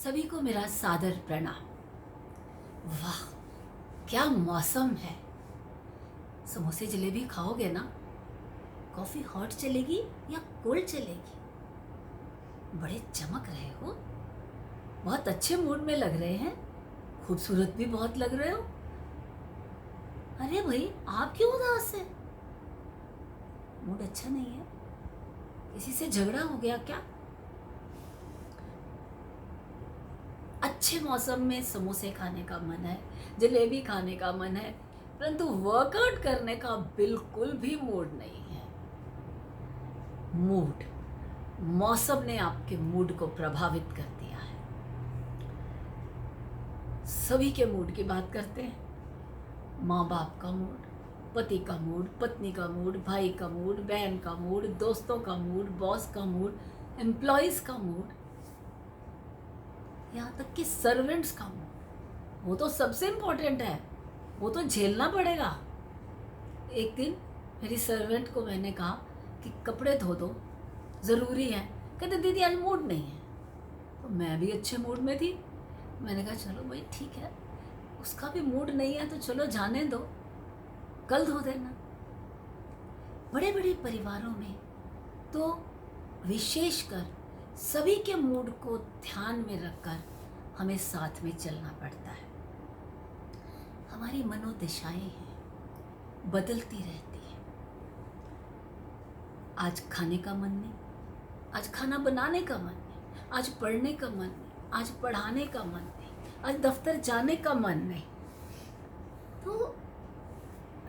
सभी को मेरा सादर प्रणाम। वाह, क्या मौसम है। समोसे जलेबी खाओगे ना? कॉफ़ी हॉट चलेगी या कोल्ड चलेगी? बड़े चमक रहे हो, बहुत अच्छे मूड में लग रहे हैं, खूबसूरत भी बहुत लग रहे हो। अरे भाई, आप क्यों उदास है? मूड अच्छा नहीं है? किसी से झगड़ा हो गया क्या? अच्छे मौसम में समोसे खाने का मन है, जलेबी खाने का मन है, परंतु वर्कआउट करने का बिल्कुल भी मूड नहीं है। मूड, मौसम ने आपके मूड को प्रभावित कर दिया है। सभी के मूड की बात करते हैं। माँ बाप का मूड, पति का मूड, पत्नी का मूड, भाई का मूड, बहन का मूड, दोस्तों का मूड, बॉस का मूड, एम्प्लॉयज का मूड, यहाँ तक कि सर्वेंट्स का मूड। वो तो सबसे इम्पोर्टेंट है, वो तो झेलना पड़ेगा। एक दिन मेरी सर्वेंट को मैंने कहा कि कपड़े धो दो, ज़रूरी है। कहते दीदी आज मूड नहीं है। तो मैं भी अच्छे मूड में थी, मैंने कहा चलो भाई ठीक है, उसका भी मूड नहीं है तो चलो जाने दो, कल धो देना। बड़े बड़े परिवारों में तो विशेषकर सभी के मूड को ध्यान में रखकर हमें साथ में चलना पड़ता है। हमारी मनोदशाएं हैं, बदलती रहती है। आज खाने का मन नहीं, आज खाना बनाने का मन नहीं, आज पढ़ने का मन नहीं, आज पढ़ाने का मन नहीं, आज दफ्तर जाने का मन नहीं। तो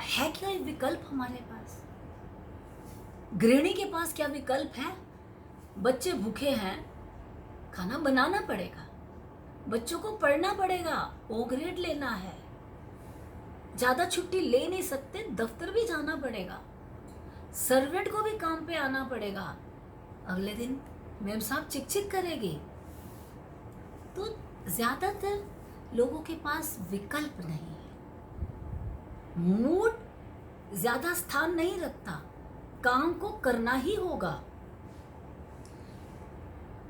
है क्या ये विकल्प हमारे पास? गृहिणी के पास क्या विकल्प है? बच्चे भूखे हैं, खाना बनाना पड़ेगा, बच्चों को पढ़ना पड़ेगा, ओ ग्रेड लेना है, ज़्यादा छुट्टी ले नहीं सकते, दफ्तर भी जाना पड़ेगा, सर्वेंट को भी काम पे आना पड़ेगा, अगले दिन मैम साहब चिक चिक करेगी। तो ज़्यादातर लोगों के पास विकल्प नहीं है। मूड ज़्यादा स्थान नहीं रखता, काम को करना ही होगा।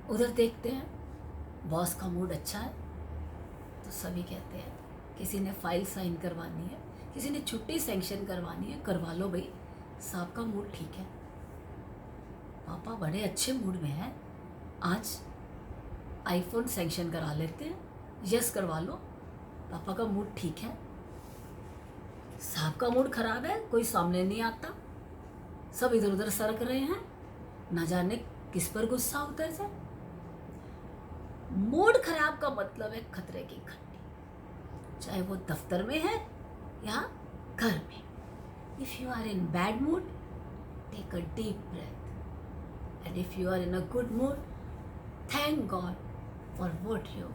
उधर देखते हैं, बॉस का मूड अच्छा है तो सभी कहते हैं, किसी ने फाइल साइन करवानी है, किसी ने छुट्टी सैंक्शन करवानी है, करवा लो भाई, साहब का मूड ठीक है, पापा बड़े अच्छे मूड में हैं, आज आईफोन सैंक्शन करा लेते हैं, यस करवा लो, पापा का मूड ठीक है। साहब का मूड खराब है, कोई सामने नहीं आता, सब इधर उधर सरक रहे हैं, ना जाने किस पर गुस्सा उतर जाए। मूड खराब का मतलब है खतरे की घंटी, चाहे वो दफ्तर में है या घर में। If you are in bad mood, take a deep breath, and if you are in a good mood, thank God for what you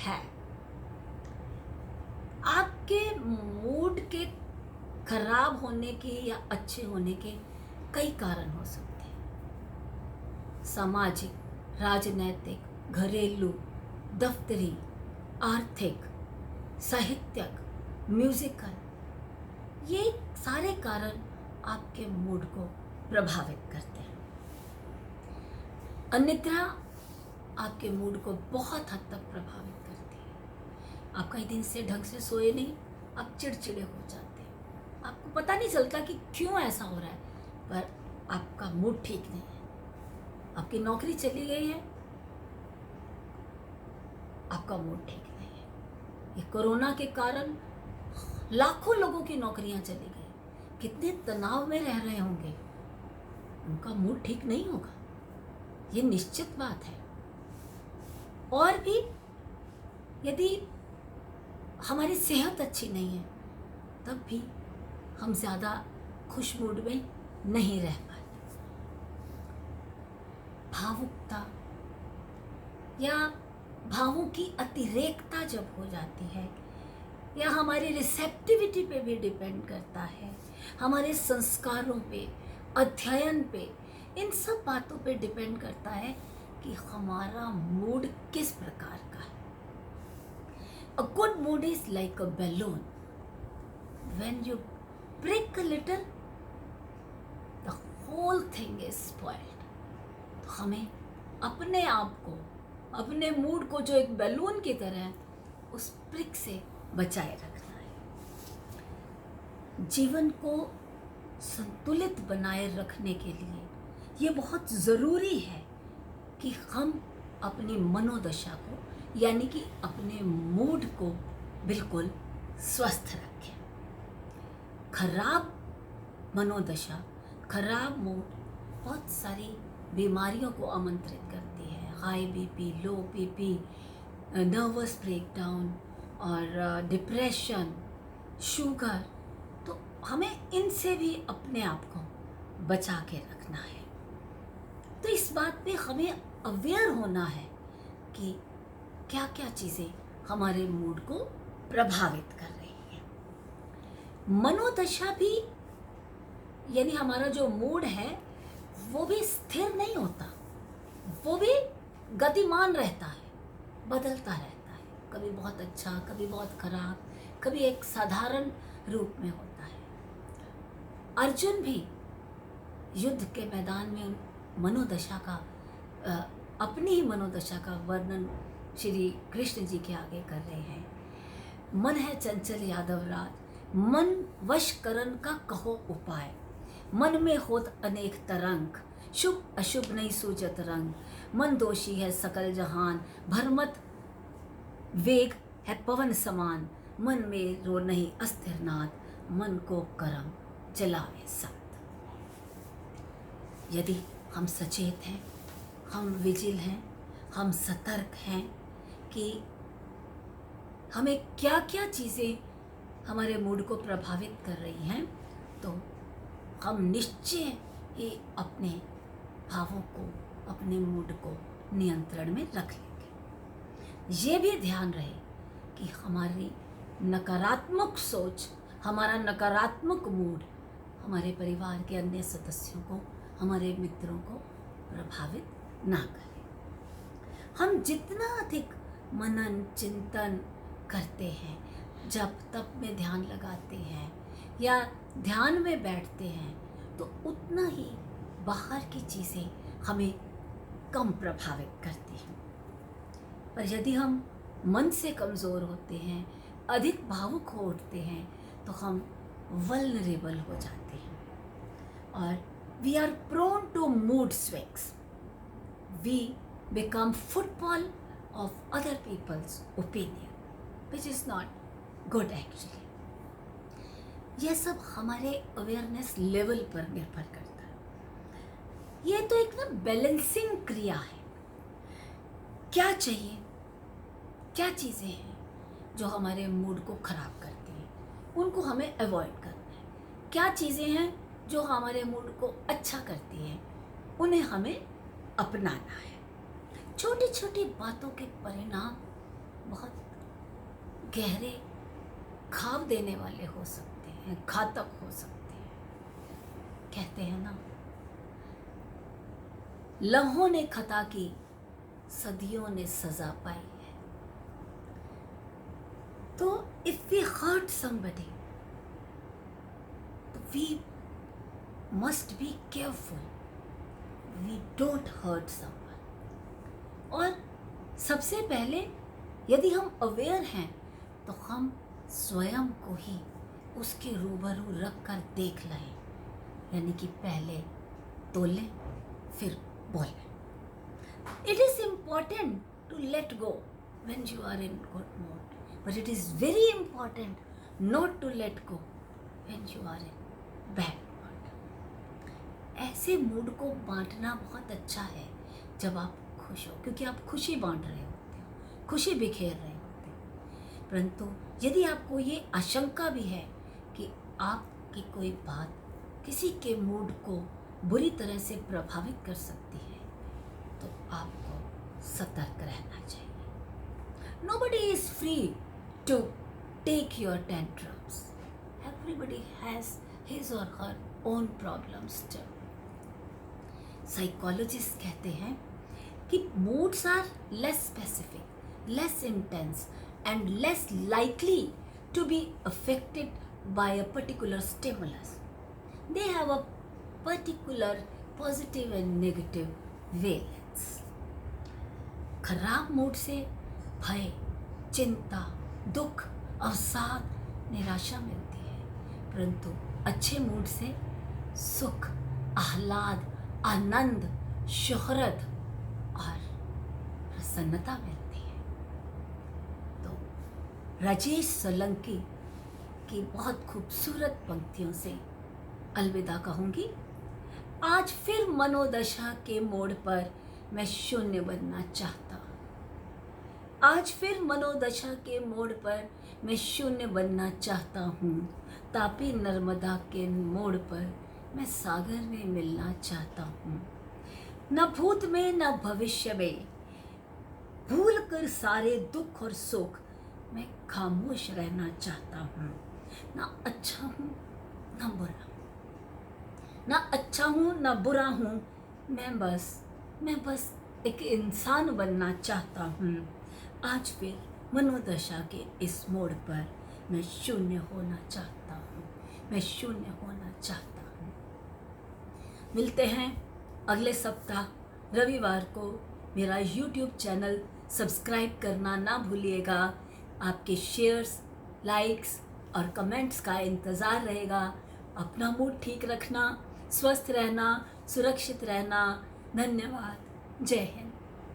have. आपके मूड के खराब होने के या अच्छे होने के कई कारण हो सकते हैं। सामाजिक, राजनैतिक, घरेलू, दफ्तरी, आर्थिक, साहित्यिक, म्यूजिकल, ये सारे कारण आपके मूड को प्रभावित करते हैं। अनिद्रा आपके मूड को बहुत हद तक प्रभावित करती है। आप कई दिन से ढंग से सोए नहीं, आप चिड़चिड़े हो जाते हैं, आपको पता नहीं चलता कि क्यों ऐसा हो रहा है, पर आपका मूड ठीक नहीं है। आपकी नौकरी चली गई है, आपका मूड ठीक नहीं है। ये कोरोना के कारण लाखों लोगों की नौकरियां चली गई, कितने तनाव में रह रहे होंगे, उनका मूड ठीक नहीं होगा, ये निश्चित बात है। और भी यदि हमारी सेहत अच्छी नहीं है, तब भी हम ज़्यादा खुश मूड में नहीं रह पाते। भावुकता या भावों की अतिरेकता जब हो जाती है, या हमारी रिसेप्टिविटी पे भी डिपेंड करता है, हमारे संस्कारों पे, अध्ययन पे, इन सब बातों पे डिपेंड करता है कि हमारा मूड किस प्रकार का है। A good mood is like a balloon. When you prick a little, the whole thing is spoiled. तो हमें अपने आप को, अपने मूड को जो एक बैलून की तरह है उस प्रिक से बचाए रखना है। जीवन को संतुलित बनाए रखने के लिए ये बहुत ज़रूरी है कि हम अपनी मनोदशा को यानी कि अपने मूड को बिल्कुल स्वस्थ रखें। खराब मनोदशा, खराब मूड बहुत सारी बीमारियों को आमंत्रित करती है। हाई बीपी, लो बीपी, नर्वस ब्रेकडाउन और डिप्रेशन, शुगर। तो हमें इनसे भी अपने आप को बचा के रखना है। तो इस बात पे हमें अवेयर होना है कि क्या क्या चीज़ें हमारे मूड को प्रभावित कर रही हैं। मनोदशा भी यानी हमारा जो मूड है वो भी स्थिर नहीं होता, वो भी गतिमान रहता है, बदलता रहता है। कभी बहुत अच्छा, कभी बहुत खराब, कभी एक साधारण रूप में होता है। अर्जुन भी युद्ध के मैदान में मनोदशा का अपनी ही मनोदशा का वर्णन श्री कृष्ण जी के आगे कर रहे हैं। मन है चंचल यादव राज, मन वश करन का कहो उपाय। मन में होत अनेक तरंग, शुभ अशुभ नहीं सूझत रंग। मन दोषी है सकल जहान, भरमत वेग है पवन समान। मन में रो नहीं अस्थिर नाथ, मन को करम चलावे साथ। यदि हम सचेत हैं, हम विजिल हैं, हम सतर्क हैं कि हमें क्या क्या चीज़ें हमारे मूड को प्रभावित कर रही हैं, तो हम निश्चय ही अपने भावों को, अपने मूड को नियंत्रण में रख लेंगे। ये भी ध्यान रहे कि हमारी नकारात्मक सोच, हमारा नकारात्मक मूड हमारे परिवार के अन्य सदस्यों को, हमारे मित्रों को प्रभावित ना करे। हम जितना अधिक मनन चिंतन करते हैं, जब तप में ध्यान लगाते हैं या ध्यान में बैठते हैं, तो उतना ही बाहर की चीज़ें हमें कम प्रभावित करती हैं। पर यदि हम मन से कमज़ोर होते हैं, अधिक भावुक हो उठते हैं, तो हम वल्नरेबल हो जाते हैं और we are prone to mood swings. We become football of other people's opinion, which is not good actually. यह सब हमारे अवेयरनेस लेवल पर निर्भर करता है। यह तो एक ना बैलेंसिंग क्रिया है। क्या चाहिए, क्या चीज़ें हैं जो हमारे मूड को खराब करती हैं, उनको हमें अवॉइड करना है। क्या चीज़ें हैं जो हमारे मूड को अच्छा करती हैं, उन्हें हमें अपनाना है। छोटी छोटी बातों के परिणाम बहुत गहरे घाव देने वाले हो सकते हैं, घातक हो सकते हैं। कहते हैं ना, लम्हों ने खता की, सदियों ने सजा पाई है। तो इफ वी हर्ट समबडी, तो we must be careful we don't hurt someone। और सबसे पहले यदि हम अवेयर हैं तो हम स्वयं को ही उसके रूबरू रख कर देख लें, यानी कि पहले तोलें फिर बोलें। It is important to let go when you are in good mood, but it is very important not to let go when you are in bad mood। ऐसे मूड को बांटना बहुत अच्छा है जब आप खुश हो, क्योंकि आप खुशी बांट रहे होते हो, खुशी बिखेर रहे होते हो। परंतु यदि आपको ये आशंका भी है कि आपकी कोई बात किसी के मूड को बुरी तरह से प्रभावित कर सकती है, तो आपको सतर्क रहना चाहिए। Nobody is free to take your tantrums. Everybody has his or her own problems too। Psychologist कहते हैं कि moods are less specific, less intense and less likely to be affected by a particular stimulus. They have a particular positive and negative valence। खराब mood से भय, चिंता, दुख, अवसाद, निराशा मिलती है, परंतु अच्छे मूड से सुख, आह्लाद, आनंद, शोहरत और प्रसन्नता मिलती है। तो राजेश सोलंकी की बहुत खूबसूरत पंक्तियों से अलविदा कहूँगी। आज फिर मनोदशा के मोड़ पर मैं शून्य बनना चाहता हूँ। आज फिर मनोदशा के मोड़ पर मैं शून्य बनना चाहता हूँ। तापी नर्मदा के मोड़ पर मैं सागर में मिलना चाहता हूँ। न भूत में न भविष्य में भूल कर सारे दुख और सुख मैं खामोश रहना चाहता हूँ। ना अच्छा हूँ ना बुरा, ना अच्छा हूँ ना बुरा हूँ, मैं बस एक इंसान बनना चाहता हूँ। आज फिर मनोदशा के इस मोड़ पर मैं शून्य होना चाहता हूँ, मैं शून्य होना चाहता हूँ। मिलते हैं अगले सप्ताह रविवार को। मेरा YouTube चैनल सब्सक्राइब करना ना भूलिएगा। आपके शेयर्स, लाइक्स और कमेंट्स का इंतज़ार रहेगा। अपना मूड ठीक रखना, स्वस्थ रहना, सुरक्षित रहना। धन्यवाद। जय हिंद।